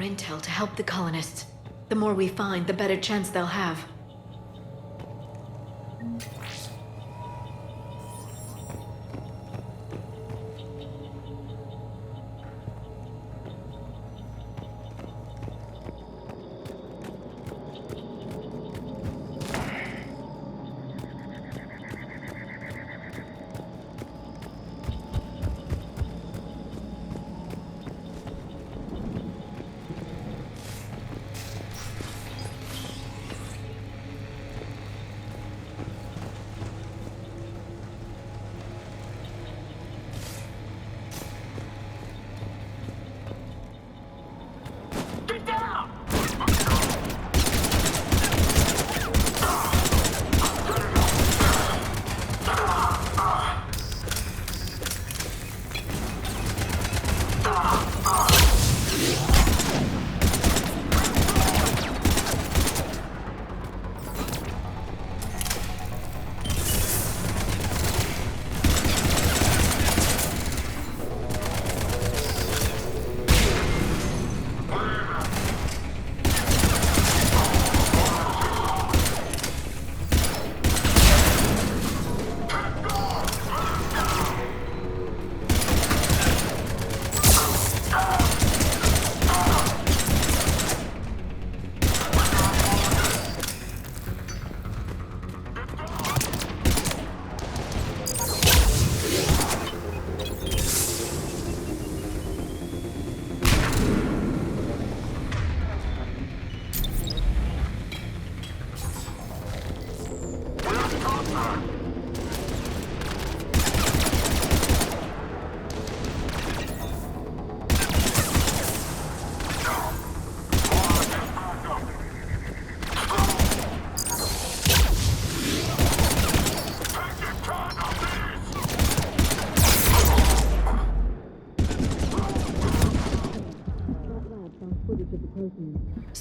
intel to help the colonists. The more we find, the better chance they'll have.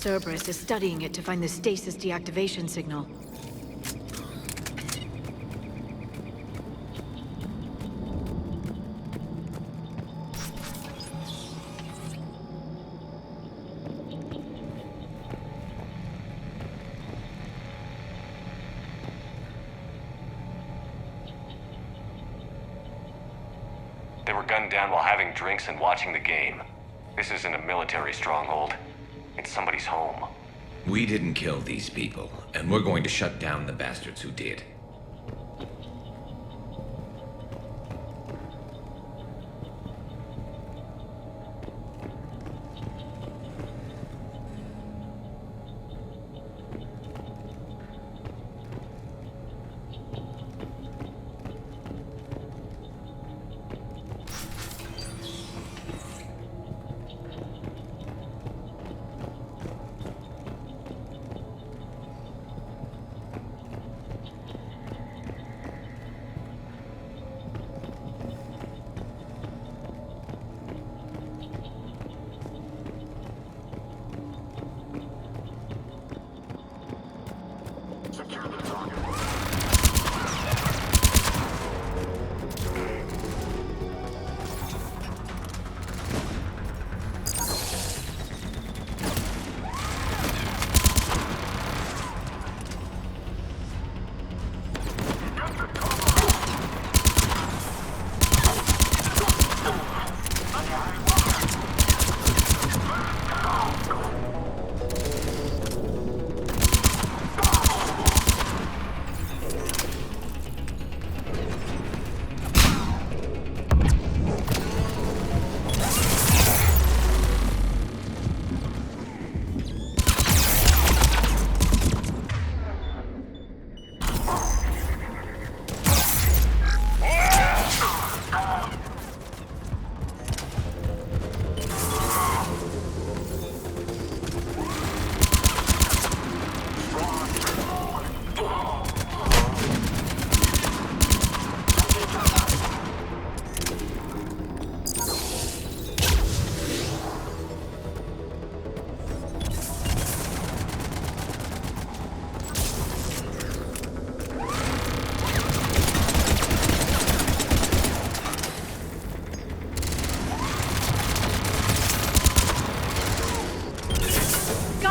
Cerberus is studying it to find the stasis deactivation signal. They were gunned down while having drinks and watching the game. This isn't a military stronghold. It's somebody's home. We didn't kill these people, and we're going to shut down the bastards who did.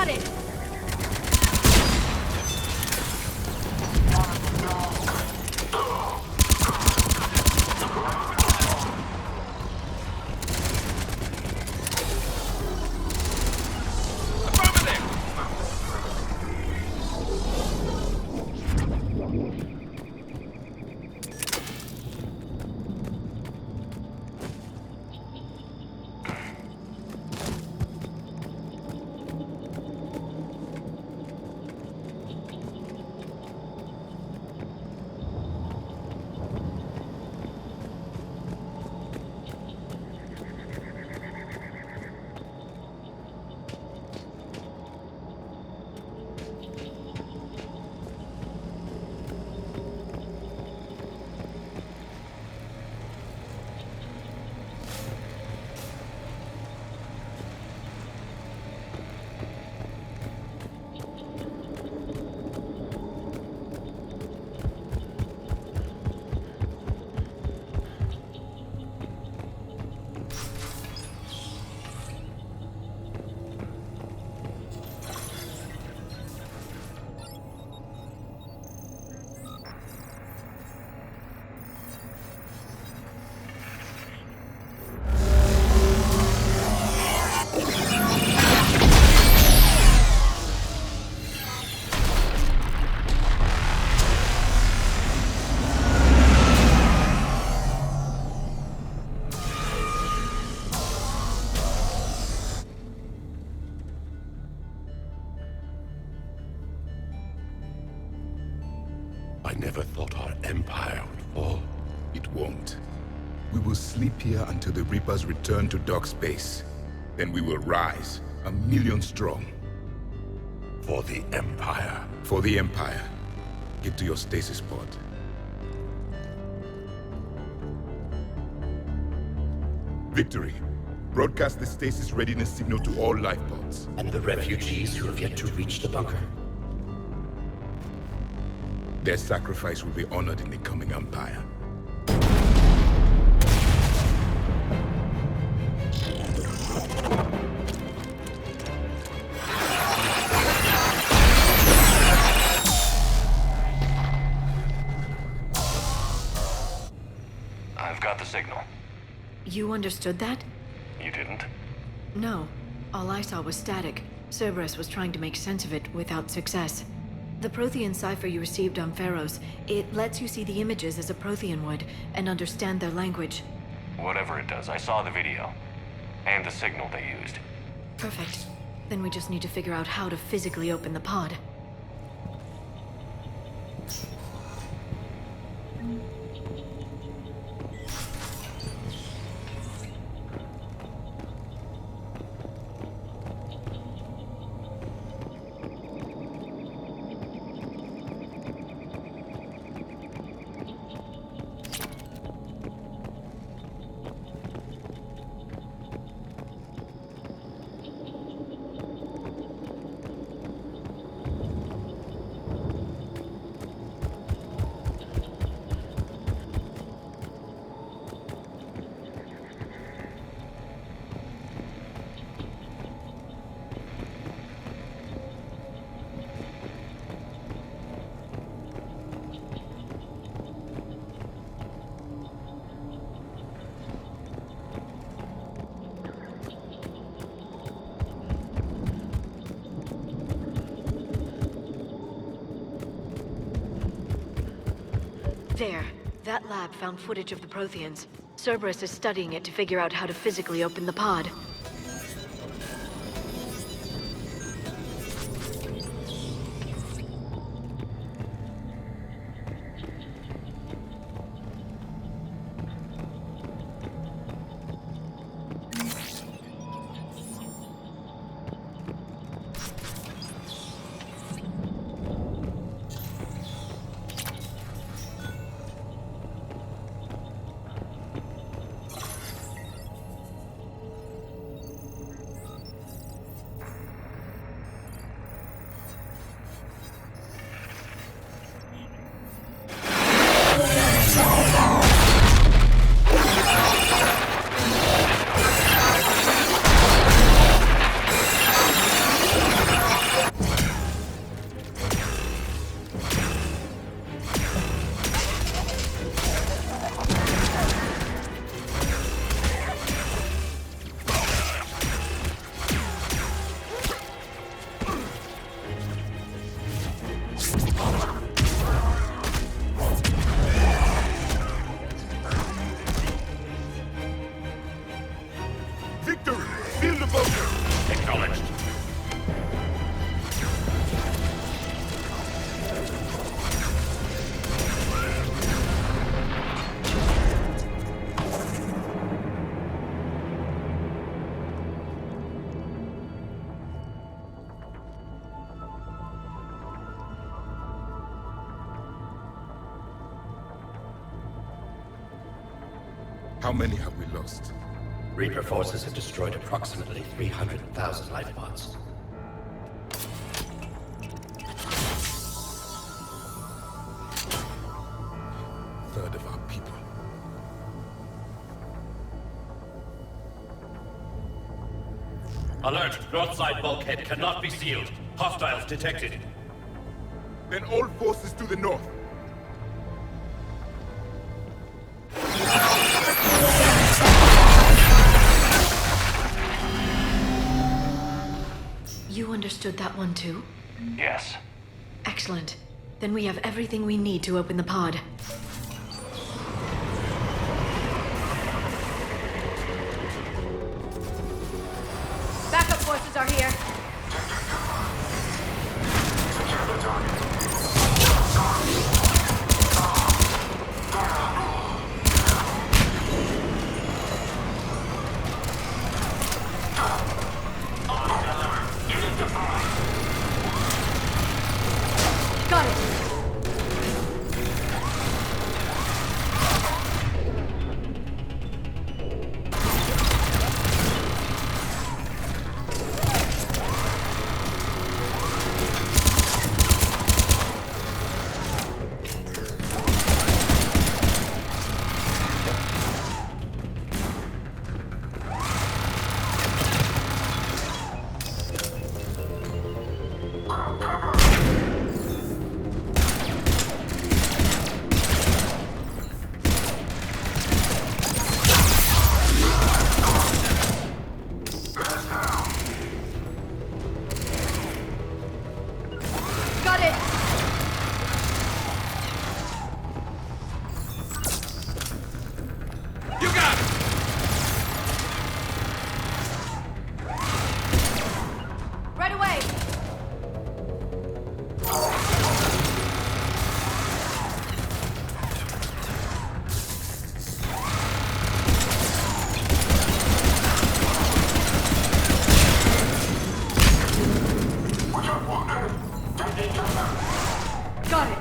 got it! I never thought our empire would fall. It won't. We will sleep here until the Reapers return to Dock Space. Then we will rise, 1,000,000 strong. For the Empire. For the Empire. Get to your stasis pod. Victory. Broadcast the stasis readiness signal to all life pods. And the refugees who have yet to reach the bunker. Their sacrifice will be honored in the coming Empire. I've got the signal. You understood that? You didn't? No. All I saw was static. Cerberus was trying to make sense of it without success. The Prothean cipher you received on Pharos, it lets you see the images as a Prothean would, and understand their language. Whatever it does, I saw the video. And the signal they used. Perfect. Then we just need to figure out how to physically open the pod. There. That lab found footage of the Protheans. Cerberus is studying it to figure out how to physically open the pod. bunker! Acknowledged. How many have we lost? Reaper forces have destroyed approximately 300,000 life pods. Third of our people. Alert! North side bulkhead cannot be sealed. Hostiles detected. Then all forces to the north. You understood that one too? Yes. Excellent. Then we have everything we need to open the pod. Backup forces are here. Got it. Got it. You got it! Right away. Got it.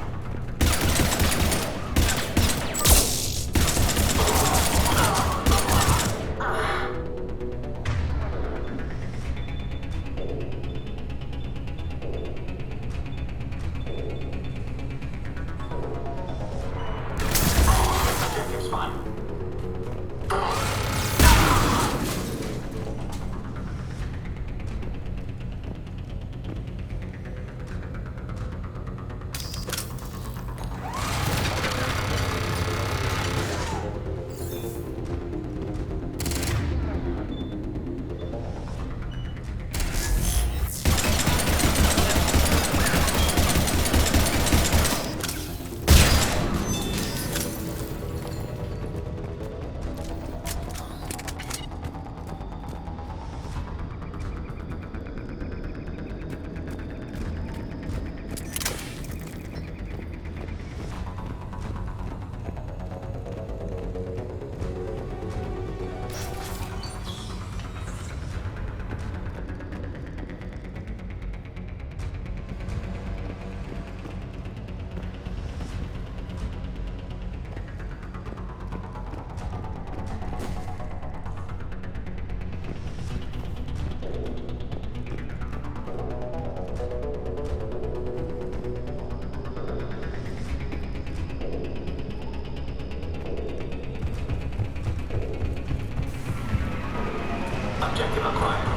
Objective acquired.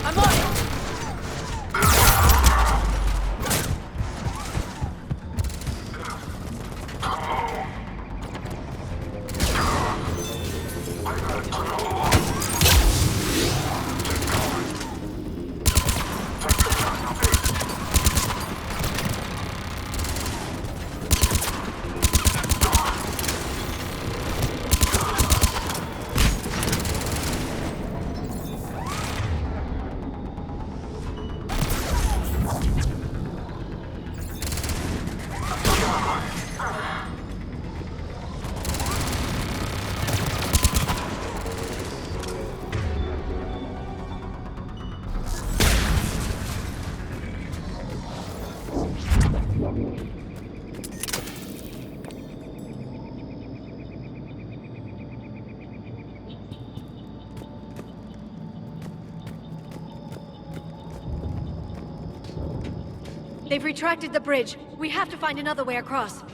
I'm on it! They've retracted the bridge. We have to find another way across.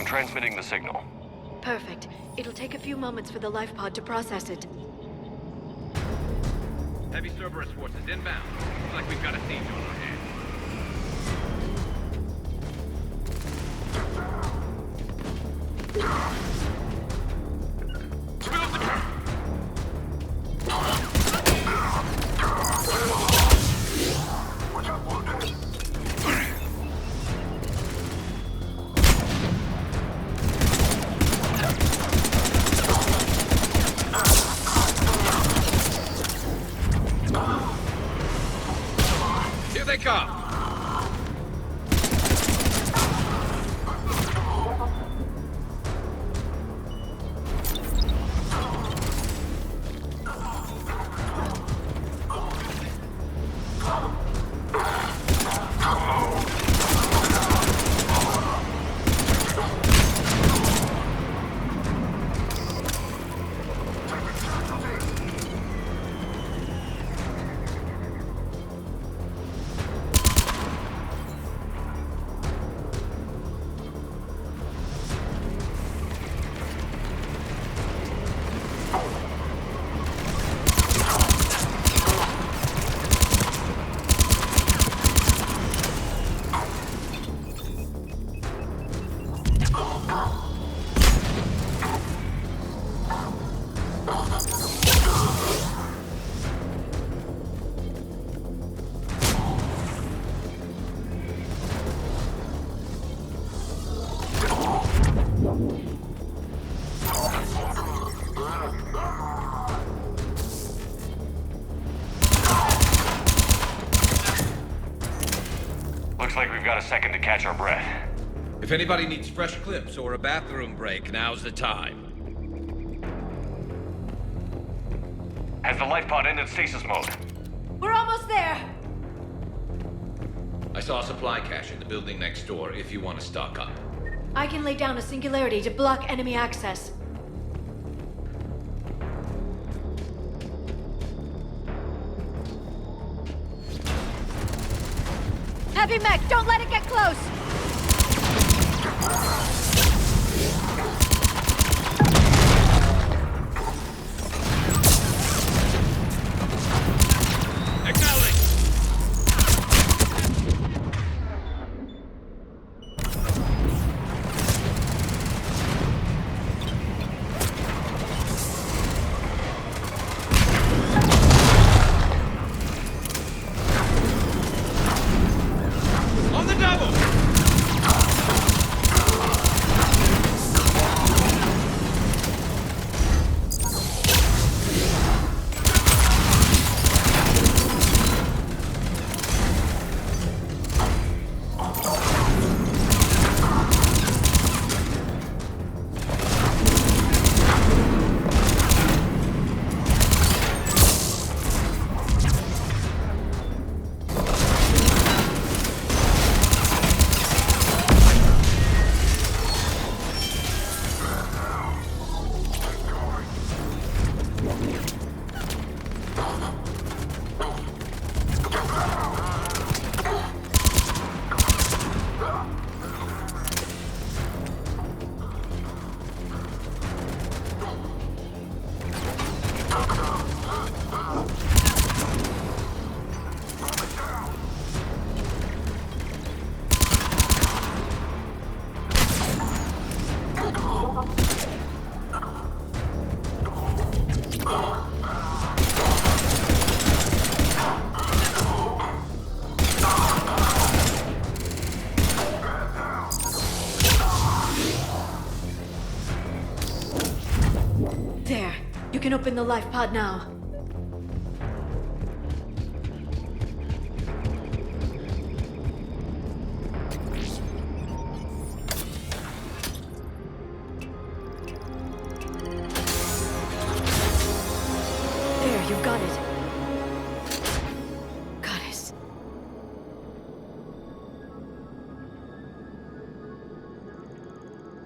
I'm transmitting the signal. Perfect. It'll take a few moments for the life pod to process it. Heavy Cerberus forces inbound. Looks like we've got a siege on our hands. Here they come! Looks like we've got a second to catch our breath. If anybody needs fresh clips or a bathroom break, now's the time. Has the life pod ended stasis mode? We're almost there! I saw a supply cache in the building next door if you want to stock up. I can lay down a singularity to block enemy access. Heavy mech, don't let it get close! Acknowledge! On the double! There. You can open the life pod now. There, you've got it. Goddess.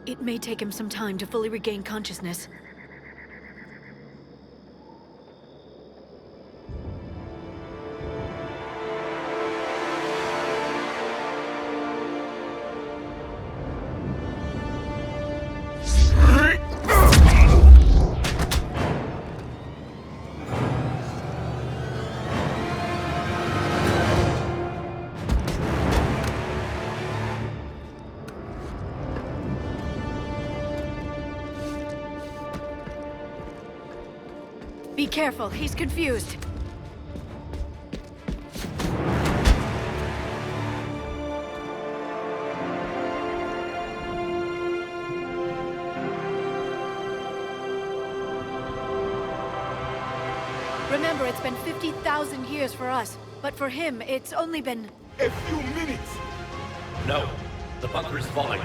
It may take him some time to fully regain consciousness. Be careful, he's confused. Remember, it's been 50,000 years for us, but for him, it's only been... A few minutes! No. The bunker is falling.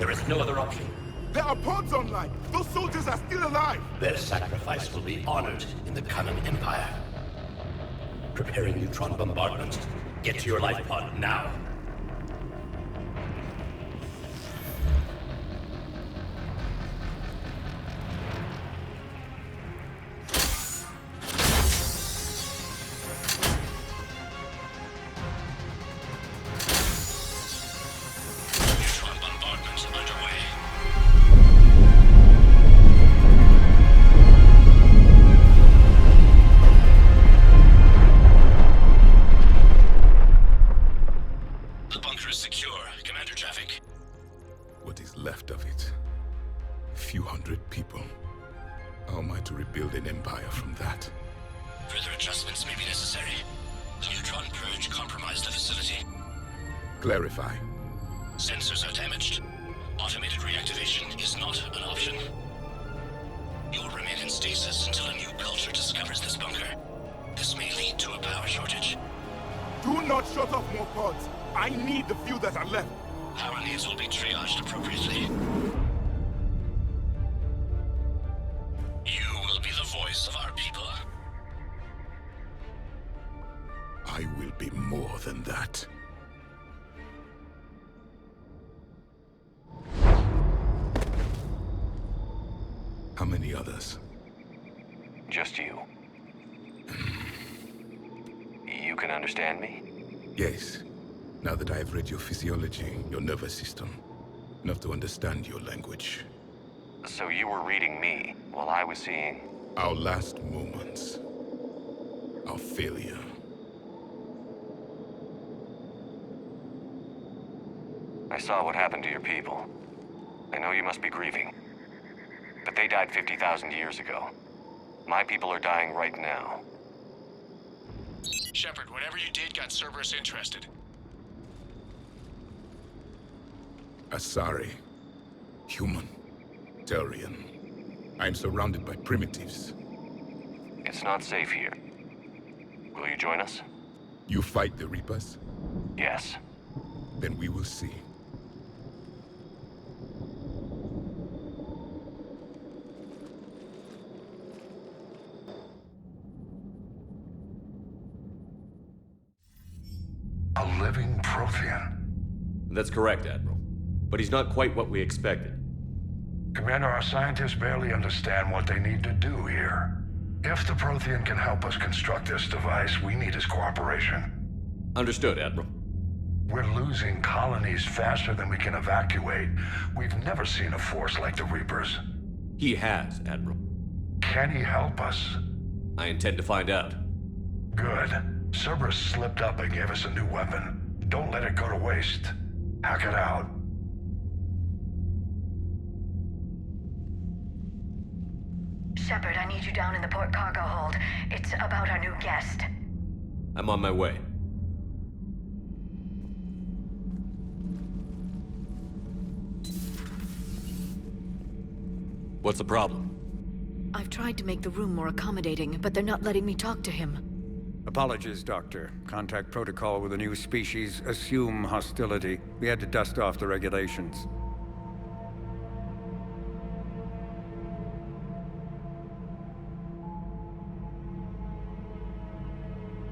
There is no other option. There are pods online! Those soldiers are still alive! Their sacrifice will be honored in the coming Empire. Preparing neutron bombardment. Get to your life pod now. Neutron bombardment underway. The bunker is secure. Commander Traffic. What is left of it? A few hundred people. How am I to rebuild an empire from that? Further adjustments may be necessary. The neutron purge compromised the facility. Clarify. Sensors are damaged. Automated reactivation is not an option. You will remain in stasis until a new culture discovers this bunker. This may lead to a power shortage. Do not shut off more pods! I need the few that are left! Power needs will be triaged appropriately. You will be the voice of our people. I will be more than that. How many others? Just you. You can understand me? Yes. Now that I have read your physiology, your nervous system, enough to understand your language. So you were reading me while I was seeing... Our last moments. Our failure. I saw what happened to your people. I know you must be grieving. But they died 50,000 years ago. My people are dying right now. Shepard, whatever you did got Cerberus interested. Asari. Human. Turian. I am surrounded by primitives. It's not safe here. Will you join us? You fight the Reapers? Yes. Then we will see. A living Prothean. That's correct, Admiral. But he's not quite what we expected. Commander, our scientists barely understand what they need to do here. If the Prothean can help us construct this device, we need his cooperation. Understood, Admiral. We're losing colonies faster than we can evacuate. We've never seen a force like the Reapers. He has, Admiral. Can he help us? I intend to find out. Good. Cerberus slipped up and gave us a new weapon. Don't let it go to waste. Hack it out. Shepard, I need you down in the port cargo hold. It's about our new guest. I'm on my way. What's the problem? I've tried to make the room more accommodating, but they're not letting me talk to him. Apologies, Doctor. Contact protocol with a new species. Assume hostility. We had to dust off the regulations.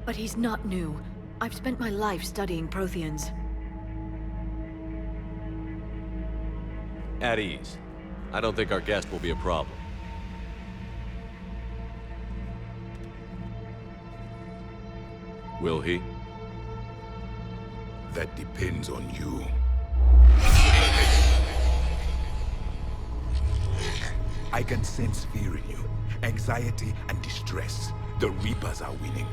But he's not new. I've spent my life studying Protheans. At ease. I don't think our guest will be a problem. Will he? That depends on you. I can sense fear in you. Anxiety and distress. The Reapers are winning.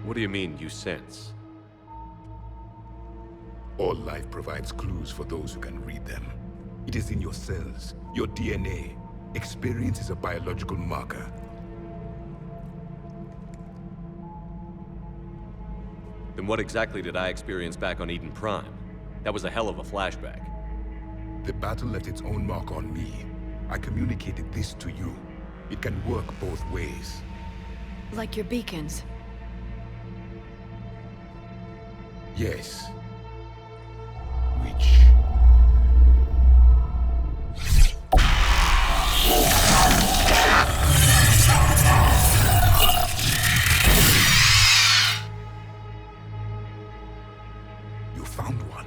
What do you mean, you sense? All life provides clues for those who can read them. It is in your cells, your DNA. Experience is a biological marker. Then what exactly did I experience back on Eden Prime? That was a hell of a flashback. The battle left its own mark on me. I communicated this to you. It can work both ways. Like your beacons. Yes. Which... You found one.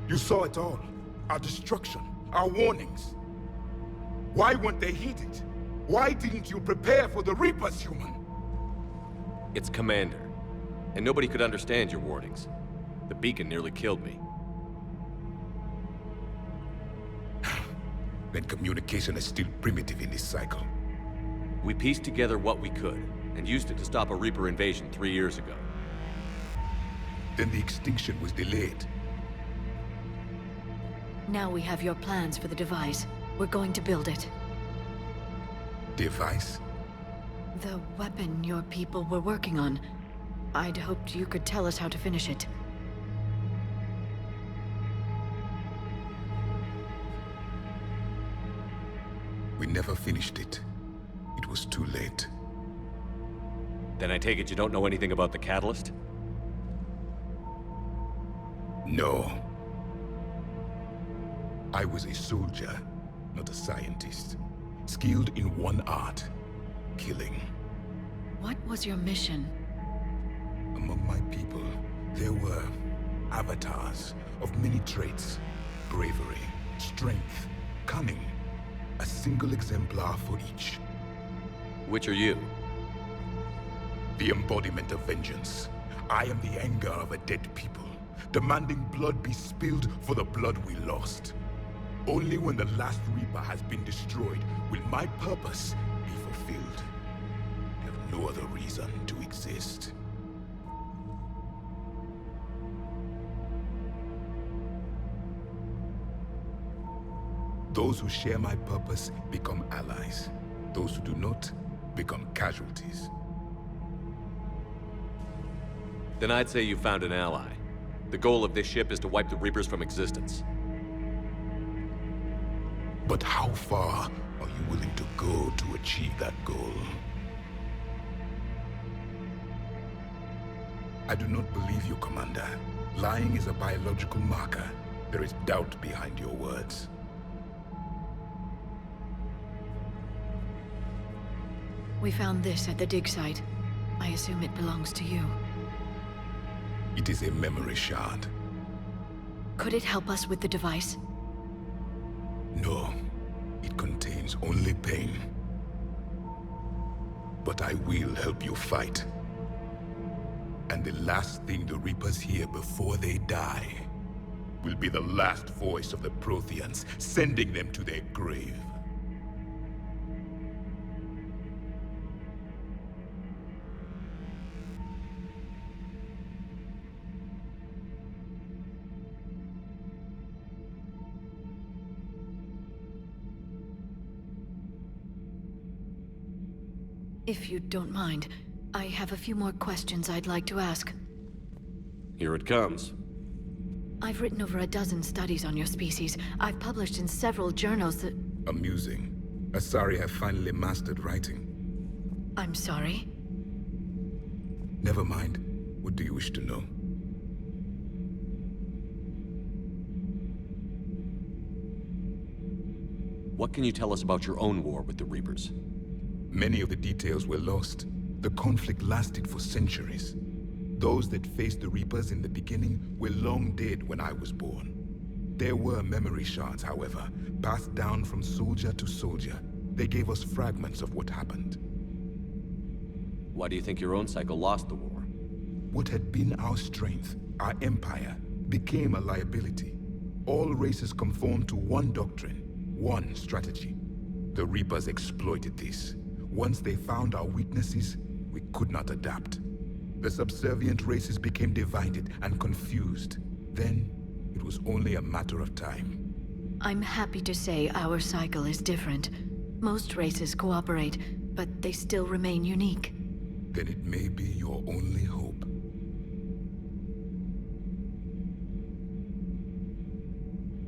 You saw it all. Our destruction, our warnings. Why weren't they heeded? Why didn't you prepare for the Reapers, human? It's Commander. And nobody could understand your warnings. The beacon nearly killed me. Then communication is still primitive in this cycle. We pieced together what we could, and used it to stop a Reaper invasion 3 years ago. Then the extinction was delayed. Now we have your plans for the device. We're going to build it. Device? The weapon your people were working on. I'd hoped you could tell us how to finish it. We never finished it. It was too late. Then I take it you don't know anything about the catalyst? No. I was a soldier, not a scientist. Skilled in one art, killing. What was your mission? Among my people, there were avatars of many traits. Bravery, strength, cunning. A single exemplar for each. Which are you? The embodiment of vengeance. I am the anger of a dead people, demanding blood be spilled for the blood we lost. Only when the last Reaper has been destroyed will my purpose be fulfilled. I have no other reason to exist. Those who share my purpose become allies. Those who do not become casualties. Then I'd say you found an ally. The goal of this ship is to wipe the Reapers from existence. But how far are you willing to go to achieve that goal? I do not believe you, Commander. Lying is a biological marker. There is doubt behind your words. We found this at the dig site. I assume it belongs to you. It is a memory shard. Could it help us with the device? No. It contains only pain. But I will help you fight. And the last thing the Reapers hear before they die will be the last voice of the Protheans, sending them to their grave. If you don't mind, I have a few more questions I'd like to ask. Here it comes. I've written over a dozen studies on your species. I've published in several journals that... Amusing. Asari have finally mastered writing. I'm sorry? Never mind. What do you wish to know? What can you tell us about your own war with the Reapers? Many of the details were lost. The conflict lasted for centuries. Those that faced the Reapers in the beginning were long dead when I was born. There were memory shards, however, passed down from soldier to soldier. They gave us fragments of what happened. Why do you think your own cycle lost the war? What had been our strength, our empire, became a liability. All races conformed to one doctrine, one strategy. The Reapers exploited this. Once they found our weaknesses, we could not adapt. The subservient races became divided and confused. Then, it was only a matter of time. I'm happy to say our cycle is different. Most races cooperate, but they still remain unique. Then it may be your only hope.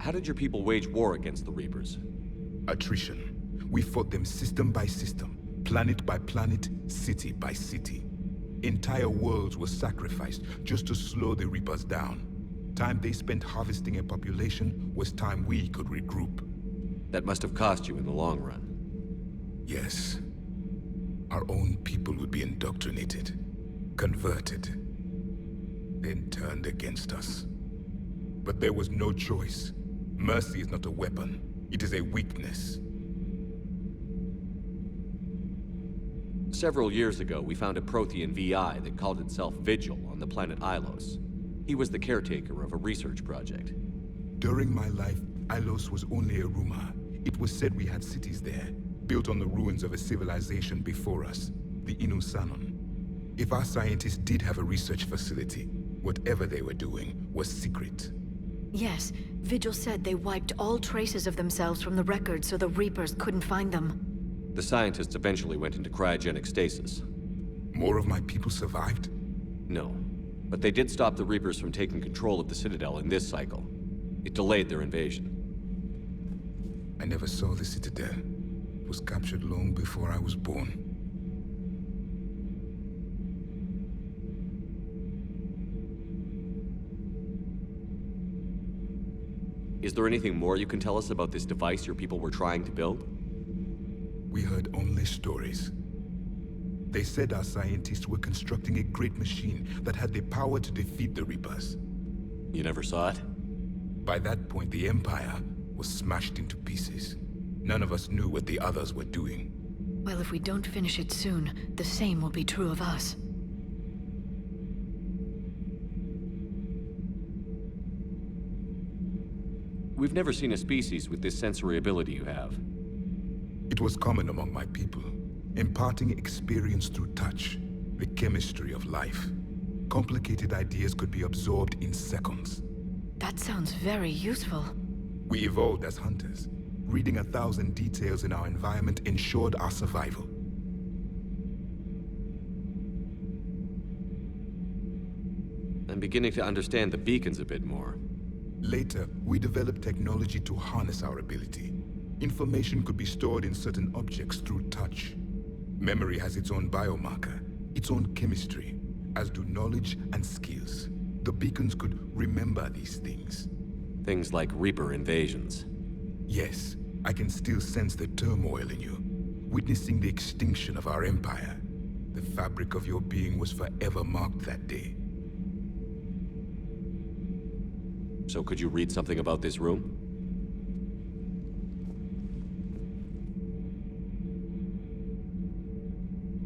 How did your people wage war against the Reapers? Attrition. We fought them system by system, planet by planet, city by city. Entire worlds were sacrificed just to slow the Reapers down. Time they spent harvesting a population was time we could regroup. That must have cost you in the long run. Yes. Our own people would be indoctrinated, converted, then turned against us. But there was no choice. Mercy is not a weapon. It is a weakness. Several years ago, we found a Prothean VI that called itself Vigil on the planet Ilos. He was the caretaker of a research project. During my life, Ilos was only a rumor. It was said we had cities there, built on the ruins of a civilization before us, the Inusanon. If our scientists did have a research facility, whatever they were doing was secret. Yes, Vigil said they wiped all traces of themselves from the records so the Reapers couldn't find them. The scientists eventually went into cryogenic stasis. More of my people survived? No, but they did stop the Reapers from taking control of the Citadel in this cycle. It delayed their invasion. I never saw the Citadel. It was captured long before I was born. Is there anything more you can tell us about this device your people were trying to build? We heard only stories. They said our scientists were constructing a great machine that had the power to defeat the Reapers. You never saw it? By that point, the Empire was smashed into pieces. None of us knew what the others were doing. Well, if we don't finish it soon, the same will be true of us. We've never seen a species with this sensory ability you have. It was common among my people, imparting experience through touch, the chemistry of life. Complicated ideas could be absorbed in seconds. That sounds very useful. We evolved as hunters. Reading 1,000 details in our environment ensured our survival. I'm beginning to understand the beacons a bit more. Later, we developed technology to harness our ability. Information could be stored in certain objects through touch. Memory has its own biomarker, its own chemistry, as do knowledge and skills. The beacons could remember these things. Things like Reaper invasions. Yes, I can still sense the turmoil in you, witnessing the extinction of our empire. The fabric of your being was forever marked that day. So could you read something about this room?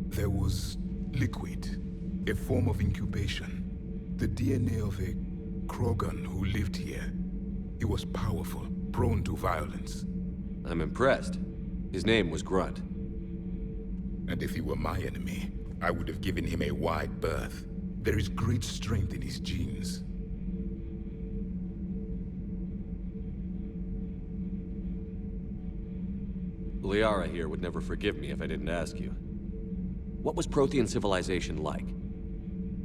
There was liquid, a form of incubation. The DNA of a Krogan who lived here. He was powerful, prone to violence. I'm impressed. His name was Grunt. And if he were my enemy, I would have given him a wide berth. There is great strength in his genes. Liara here would never forgive me if I didn't ask you. What was Prothean civilization like?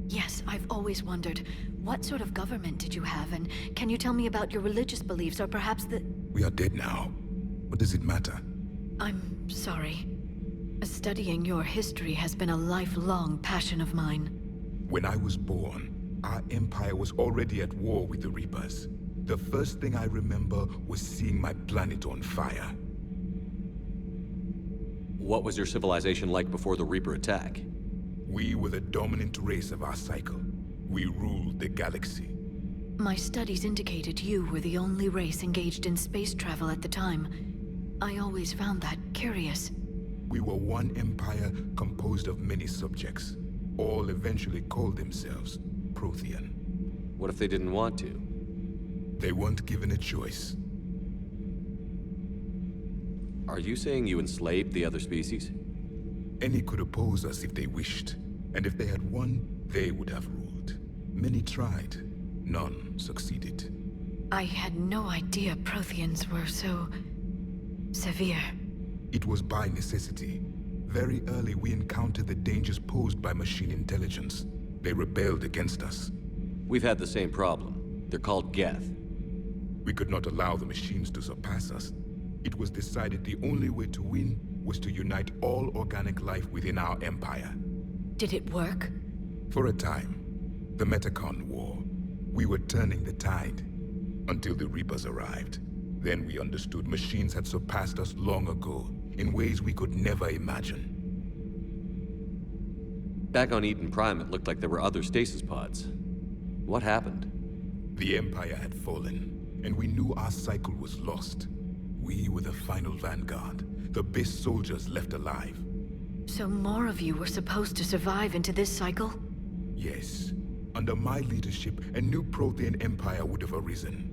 Yes, I've always wondered, what sort of government did you have, and can you tell me about your religious beliefs, or perhaps the... We are dead now. What does it matter? I'm sorry. Studying your history has been a lifelong passion of mine. When I was born, our empire was already at war with the Reapers. The first thing I remember was seeing my planet on fire. What was your civilization like before the Reaper attack? We were the dominant race of our cycle. We ruled the galaxy. My studies indicated you were the only race engaged in space travel at the time. I always found that curious. We were one empire composed of many subjects. All eventually called themselves Prothean. What if they didn't want to? They weren't given a choice. Are you saying you enslaved the other species? Any could oppose us if they wished. And if they had won, they would have ruled. Many tried. None succeeded. I had no idea Protheans were so... severe. It was by necessity. Very early, we encountered the dangers posed by machine intelligence. They rebelled against us. We've had the same problem. They're called Geth. We could not allow the machines to surpass us. It was decided the only way to win was to unite all organic life within our empire. Did it work? For a time. The Metacon War. We were turning the tide. Until the Reapers arrived. Then we understood machines had surpassed us long ago, in ways we could never imagine. Back on Eden Prime, it looked like there were other stasis pods. What happened? The Empire had fallen, and we knew our cycle was lost. We were the final vanguard, the best soldiers left alive. So more of you were supposed to survive into this cycle? Yes. Under my leadership, a new Prothean empire would have arisen.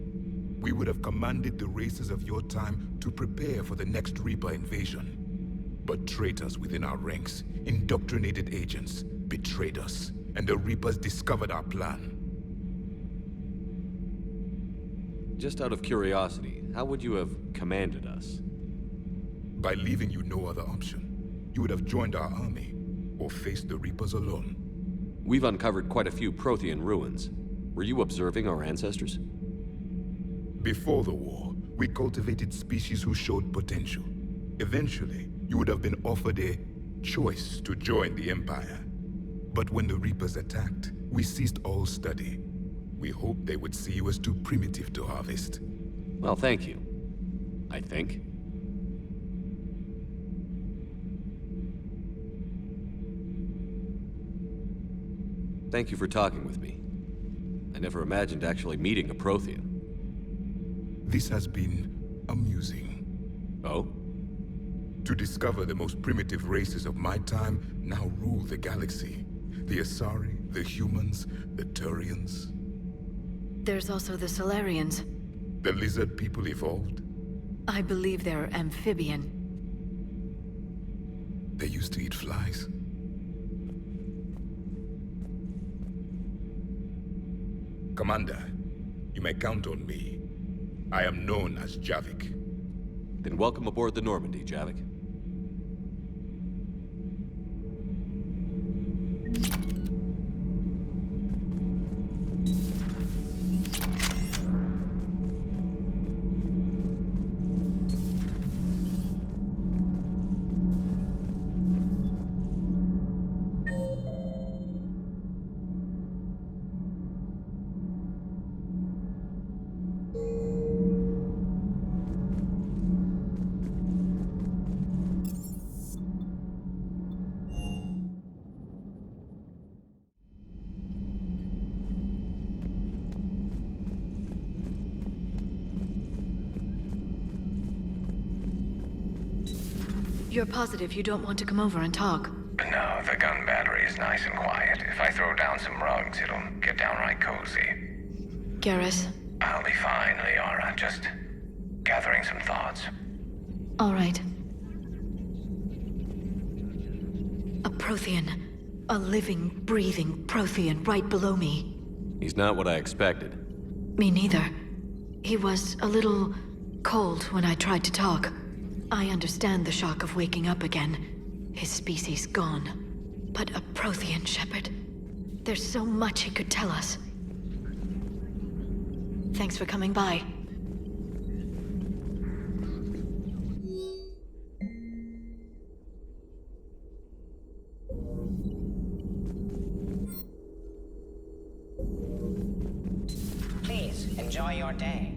We would have commanded the races of your time to prepare for the next Reaper invasion. But traitors within our ranks, indoctrinated agents, betrayed us, and the Reapers discovered our plan. Just out of curiosity, how would you have commanded us? By leaving you no other option. You would have joined our army, or faced the Reapers alone. We've uncovered quite a few Prothean ruins. Were you observing our ancestors? Before the war, we cultivated species who showed potential. Eventually, you would have been offered a choice to join the Empire. But when the Reapers attacked, we ceased all study. We hoped they would see you as too primitive to harvest. Well, thank you. I think. Thank you for talking with me. I never imagined actually meeting a Prothean. This has been amusing. Oh? To discover the most primitive races of my time now rule the galaxy. The Asari, the humans, the Turians. There's also the Solarians. The lizard people evolved? I believe they're amphibian. They used to eat flies. Commander, you may count on me. I am known as Javik. Then welcome aboard the Normandy, Javik. You're positive you don't want to come over and talk? No, the gun battery is nice and quiet. If I throw down some rugs, it'll get downright cozy. Garrus? I'll be fine, Liara. Just gathering some thoughts. All right. A Prothean. A living, breathing Prothean right below me. He's not what I expected. Me neither. He was a little cold when I tried to talk. I understand the shock of waking up again. His species gone. But a Prothean Shepard. There's so much he could tell us. Thanks for coming by. Please, enjoy your day.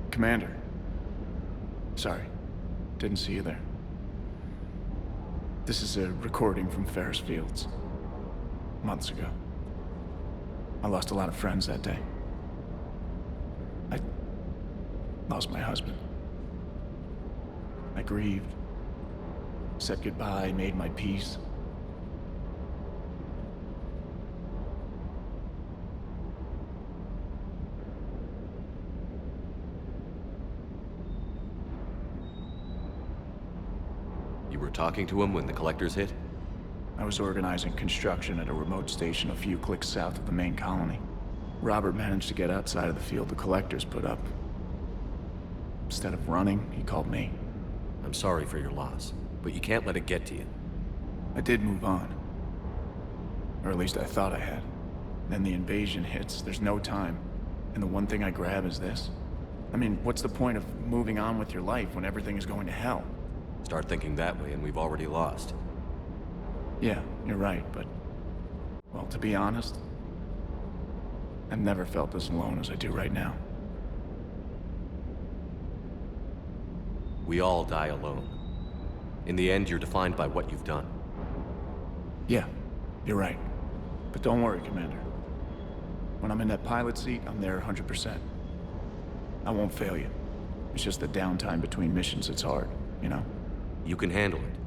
Commander. Sorry, didn't see you there. This is a recording from Ferris Fields. Months ago. I lost a lot of friends that day. I lost my husband. I grieved, Said goodbye, made my peace. You were talking to him when the Collectors hit? I was organizing construction at a remote station a few clicks south of the main colony. Robert managed to get outside of the field the Collectors put up. Instead of running, he called me. I'm sorry for your loss, but you can't let it get to you. I did move on. Or at least I thought I had. Then the invasion hits, there's no time. And the one thing I grab is this. I mean, what's the point of moving on with your life when everything is going to hell? Start thinking that way and we've already lost. Yeah, you're right, but... well, to be honest, I've never felt as alone as I do right now. We all die alone. In the end, you're defined by what you've done. Yeah, you're right. But don't worry, Commander. When I'm in that pilot seat, I'm there 100%. I won't fail you. It's just the downtime between missions that's hard, you know? You can handle it.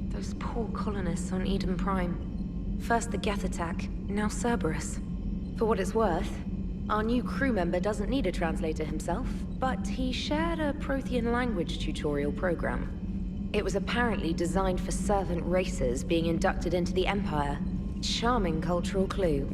Those poor colonists on Eden Prime. First the Geth attack, now Cerberus. For what it's worth, our new crew member doesn't need a translator himself, but he shared a Prothean language tutorial program. It was apparently designed for servant races being inducted into the Empire. Charming cultural clue.